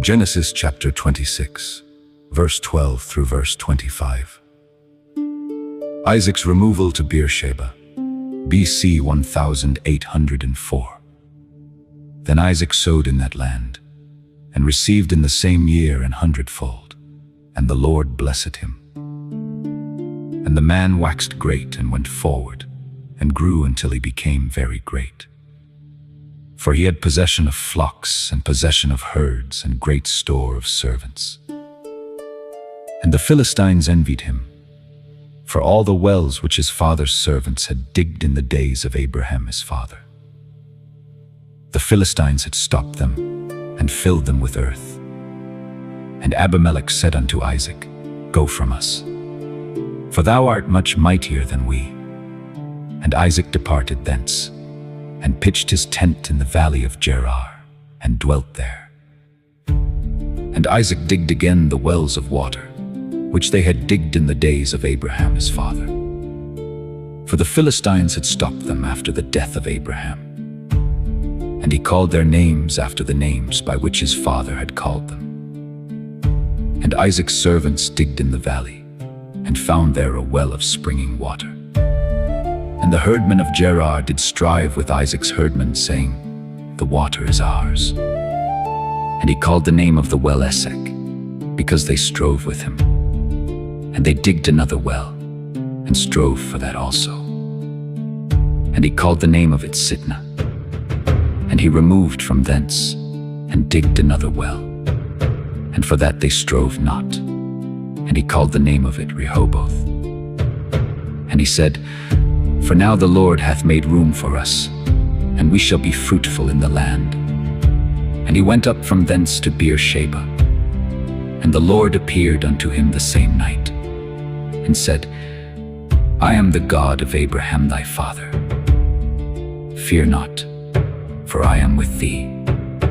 Genesis chapter 26, verse 12 through verse 25. Isaac's removal to Beersheba, BC 1804. Then Isaac sowed in that land, and received in the same year an hundredfold, and the Lord blessed him. And the man waxed great and went forward, and grew until he became very great. For he had possession of flocks, and possession of herds, and great store of servants. And the Philistines envied him, for all the wells which his father's servants had digged in the days of Abraham his father. The Philistines had stopped them, and filled them with earth. And Abimelech said unto Isaac, Go from us, for thou art much mightier than we. And Isaac departed thence, and pitched his tent in the valley of Gerar, and dwelt there. And Isaac digged again the wells of water, which they had digged in the days of Abraham his father. For the Philistines had stopped them after the death of Abraham. And he called their names after the names by which his father had called them. And Isaac's servants digged in the valley, and found there a well of springing water. And the herdmen of Gerar did strive with Isaac's herdmen, saying, The water is ours. And he called the name of the well Esek, because they strove with him. And they digged another well, and strove for that also. And he called the name of it Sitnah. And he removed from thence, and digged another well, and for that they strove not. And he called the name of it Rehoboth. And he said, For now the Lord hath made room for us, and we shall be fruitful in the land. And he went up from thence to Beersheba. And the Lord appeared unto him the same night, and said, I am the God of Abraham thy father. Fear not, for I am with thee,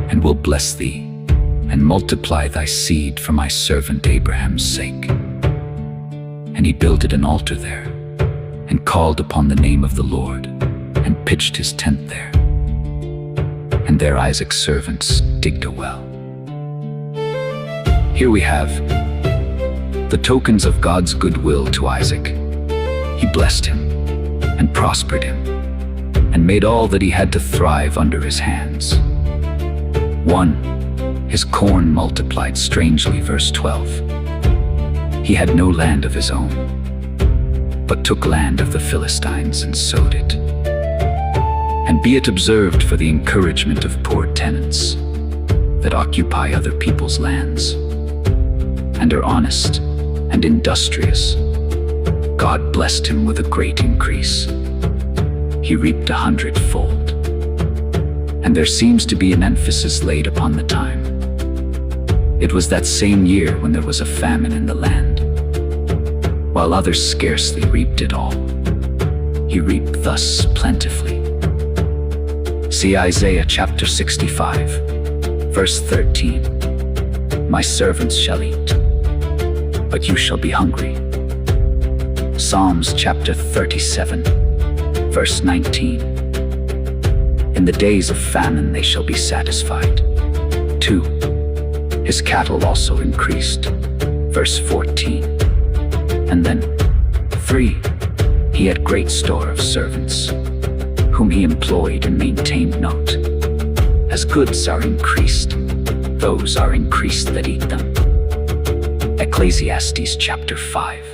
and will bless thee, and multiply thy seed for my servant Abraham's sake. And he builded an altar there, and called upon the name of the Lord, and pitched his tent there. And there Isaac's servants digged a well. Here we have the tokens of God's goodwill to Isaac. He blessed him, and prospered him, and made all that he had to thrive under his hands. 1. His corn multiplied strangely, verse 12. He had no land of his own, but took land of the Philistines and sowed it. And be it observed for the encouragement of poor tenants that occupy other people's lands, and are honest and industrious, God blessed him with a great increase. He reaped 100-fold. And there seems to be an emphasis laid upon the time. It was that same year when there was a famine in the land, while others scarcely reaped at all. He reaped thus plentifully. See Isaiah chapter 65, verse 13. My servants shall eat, but you shall be hungry. Psalms chapter 37, verse 19. In the days of famine they shall be satisfied. 2. His cattle also increased, verse 14. And then 3. He had great store of servants, whom he employed and maintained not. As goods are increased, those are increased that eat them. Ecclesiastes chapter 5,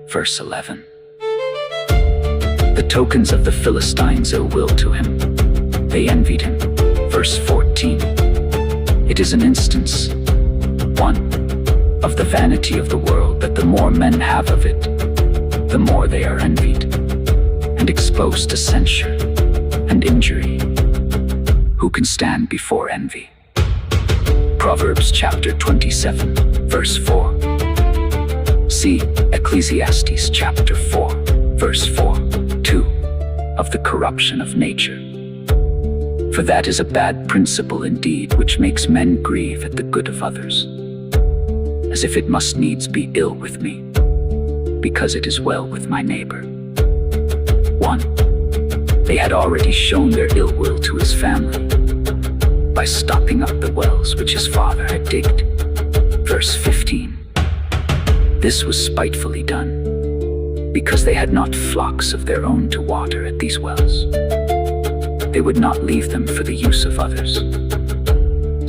verse 11. The tokens of the Philistines' ill will to him. They envied him. Verse 14. It is an instance, 1, of the vanity of the world, that the more men have of it, the more they are envied, and exposed to censure and injury. Who can stand before envy? Proverbs chapter 27, verse 4. See Ecclesiastes chapter 4, verse 4, 2, of the corruption of nature. For that is a bad principle indeed, which makes men grieve at the good of others, as if it must needs be ill with me, because it is well with my neighbor. 1. They had already shown their ill will to his family, by stopping up the wells which his father had digged. Verse 15. This was spitefully done, because they had not flocks of their own to water at these wells. They would not leave them for the use of others.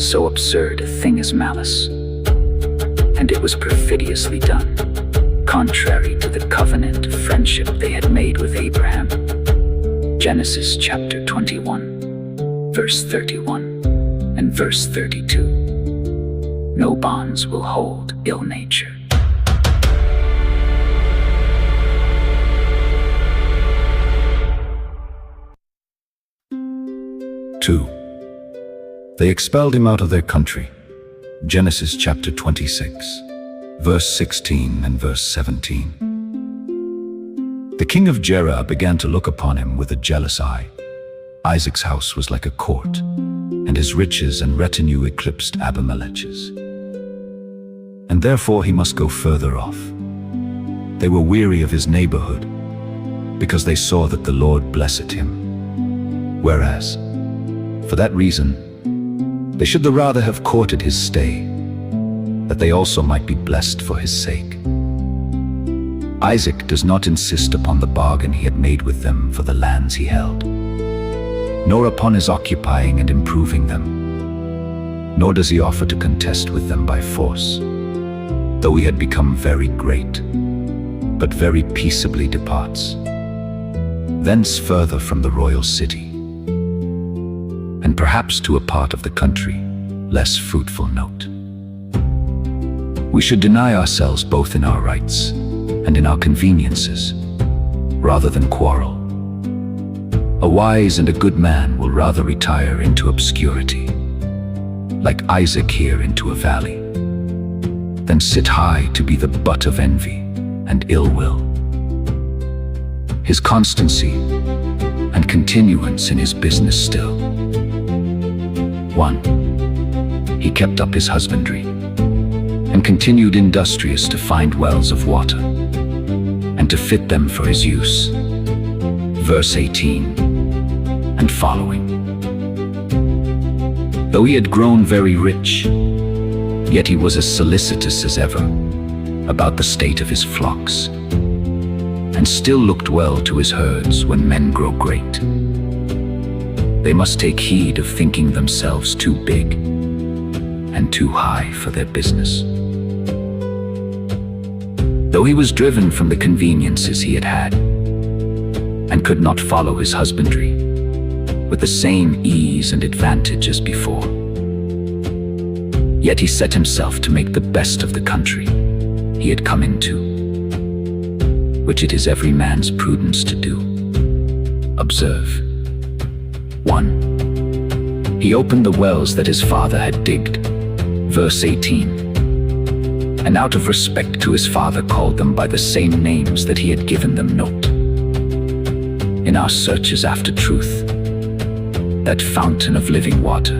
So absurd a thing is malice, and it was perfidiously done, contrary to the covenant of friendship they had made with Abraham. Genesis chapter 21, verse 31 and verse 32. No bonds will hold ill nature. Two. They expelled him out of their country. Genesis chapter 26, verse 16 and verse 17. The king of Gerar began to look upon him with a jealous eye. Isaac's house was like a court, and his riches and retinue eclipsed Abimelech's. And therefore he must go further off. They were weary of his neighborhood, because they saw that the Lord blessed him. Whereas, for that reason, they should the rather have courted his stay, that they also might be blessed for his sake. Isaac does not insist upon the bargain he had made with them for the lands he held, nor upon his occupying and improving them, nor does he offer to contest with them by force, though he had become very great, but very peaceably departs, thence further from the royal city, and perhaps to a part of the country, less fruitful note. We should deny ourselves both in our rights and in our conveniences, rather than quarrel. A wise and a good man will rather retire into obscurity, like Isaac here into a valley, than sit high to be the butt of envy and ill will. His constancy and continuance in his business still. 1. He kept up his husbandry, and continued industrious to find wells of water, and to fit them for his use. Verse 18 and following. Though he had grown very rich, yet he was as solicitous as ever about the state of his flocks, and still looked well to his herds when men grow great. They must take heed of thinking themselves too big and too high for their business. Though he was driven from the conveniences he had had, and could not follow his husbandry with the same ease and advantage as before, yet he set himself to make the best of the country he had come into, which it is every man's prudence to do. Observe. 1. He opened the wells that his father had digged. Verse 18. And out of respect to his father called them by the same names that he had given them. Note. In our searches after truth, that fountain of living water,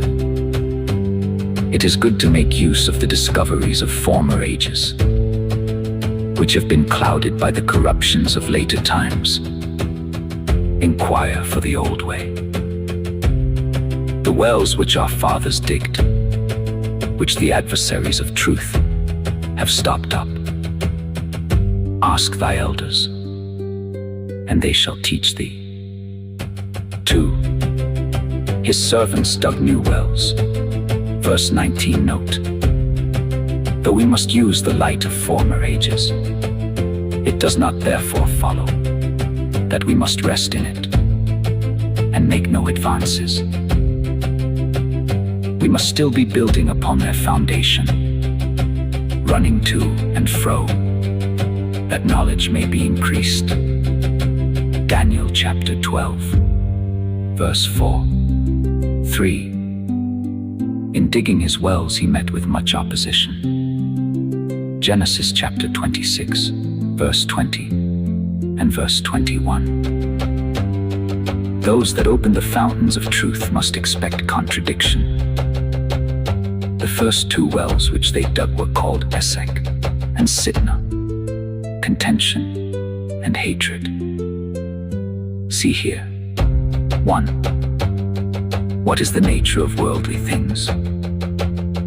it is good to make use of the discoveries of former ages, which have been clouded by the corruptions of later times. Inquire for the old way. The wells which our fathers digged, which the adversaries of truth have stopped up. Ask thy elders, and they shall teach thee. 2. His servants dug new wells. Verse 19. Note. Though we must use the light of former ages, it does not therefore follow that we must rest in it and make no advances. We must still be building upon their foundation, running to and fro, that knowledge may be increased. Daniel chapter 12, verse 4. 3. In digging his wells he met with much opposition. Genesis chapter 26, verse 20 and verse 21. Those that open the fountains of truth must expect contradiction. The first two wells which they dug were called Esek and Sitnah, contention and hatred. See here. 1. What is the nature of worldly things?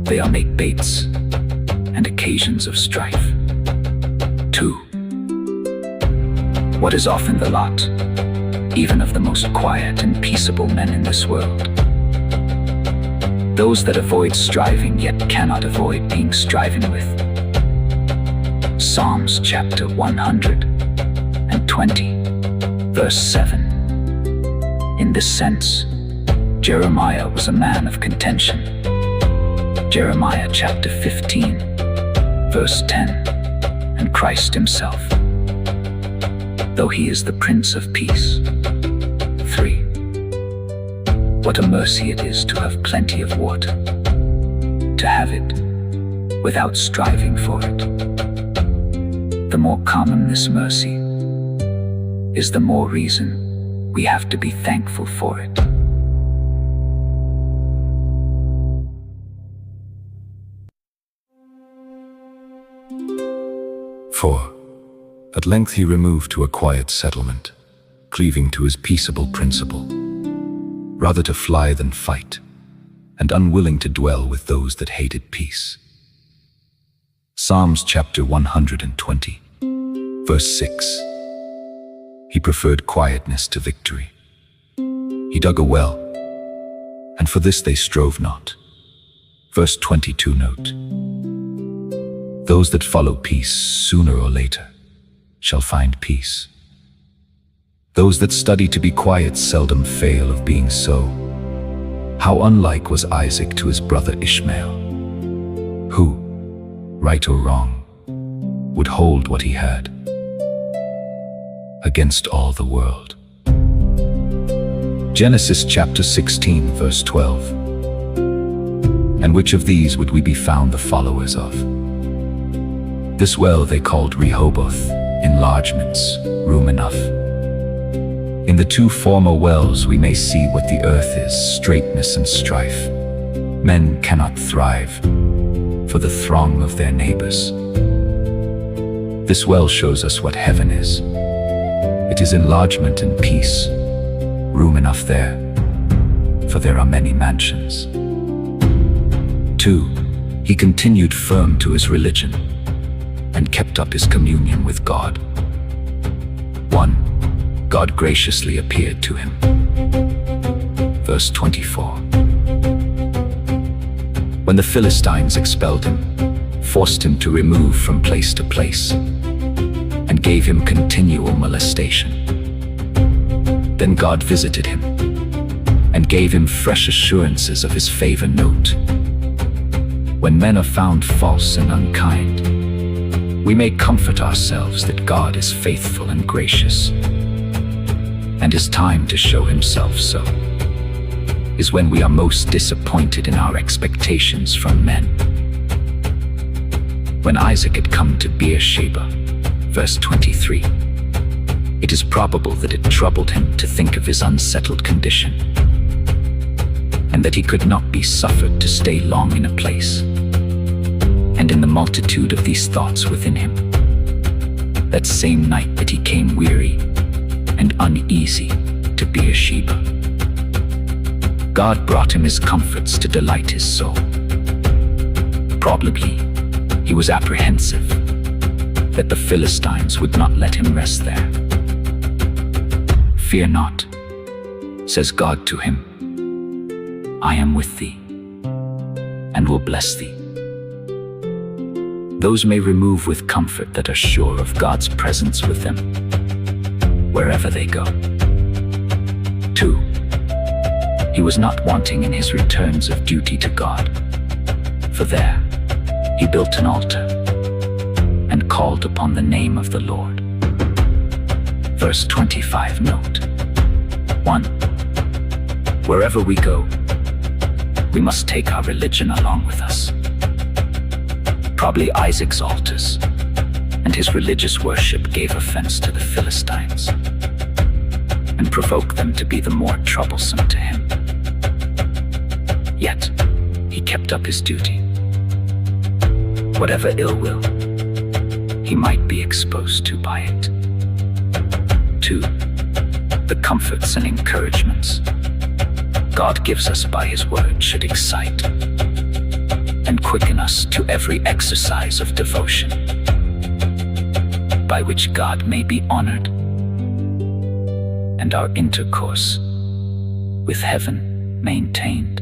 They are make-baits and occasions of strife. 2. What is often the lot, even of the most quiet and peaceable men in this world? Those that avoid striving yet cannot avoid being striven with. Psalms chapter 120, verse 7. In this sense, Jeremiah was a man of contention. Jeremiah chapter 15, verse 10, and Christ himself, though he is the Prince of Peace. 3. What a mercy it is to have plenty of water, to have it without striving for it. The more common this mercy is, the more reason we have to be thankful for it. At length he removed to a quiet settlement, cleaving to his peaceable principle, rather to fly than fight, and unwilling to dwell with those that hated peace. Psalms chapter 120, verse 6. He preferred quietness to victory. He dug a well, and for this they strove not. Verse 22 note. Those that follow peace sooner or later shall find peace. Those that study to be quiet seldom fail of being so. How unlike was Isaac to his brother Ishmael, who, right or wrong, would hold what he had against all the world. Genesis chapter 16, verse 12. And which of these would we be found the followers of? This well they called Rehoboth, enlargements, room enough. In the two former wells we may see what the earth is, straightness and strife. Men cannot thrive for the throng of their neighbors. This well shows us what heaven is. It is enlargement and peace, room enough there, for there are many mansions. 2. He continued firm to his religion and kept up his communion with God. 1. God graciously appeared to him. Verse 24. When the Philistines expelled him, forced him to remove from place to place, and gave him continual molestation, then God visited him and gave him fresh assurances of his favor. Note, when men are found false and unkind, we may comfort ourselves that God is faithful and gracious, and his time to show himself so is when we are most disappointed in our expectations from men. When Isaac had come to Beersheba, verse 23, it is probable that it troubled him to think of his unsettled condition, and that he could not be suffered to stay long in a place. And in the multitude of these thoughts within him, that same night that he came weary and uneasy to Beersheba, God brought him his comforts to delight his soul. Probably he was apprehensive that the Philistines would not let him rest there. Fear not, says God to him, I am with thee, and will bless thee. Those may remove with comfort that are sure of God's presence with them, wherever they go. 2. He was not wanting in his returns of duty to God, for there he built an altar and called upon the name of the Lord. Verse 25 note. 1. Wherever we go, we must take our religion along with us. Probably Isaac's altars and his religious worship gave offense to the Philistines and provoked them to be the more troublesome to him. Yet he kept up his duty. Whatever ill will he might be exposed to by it. 2. The comforts and encouragements God gives us by his word should excite and quicken us to every exercise of devotion, by which God may be honored and our intercourse with heaven maintained.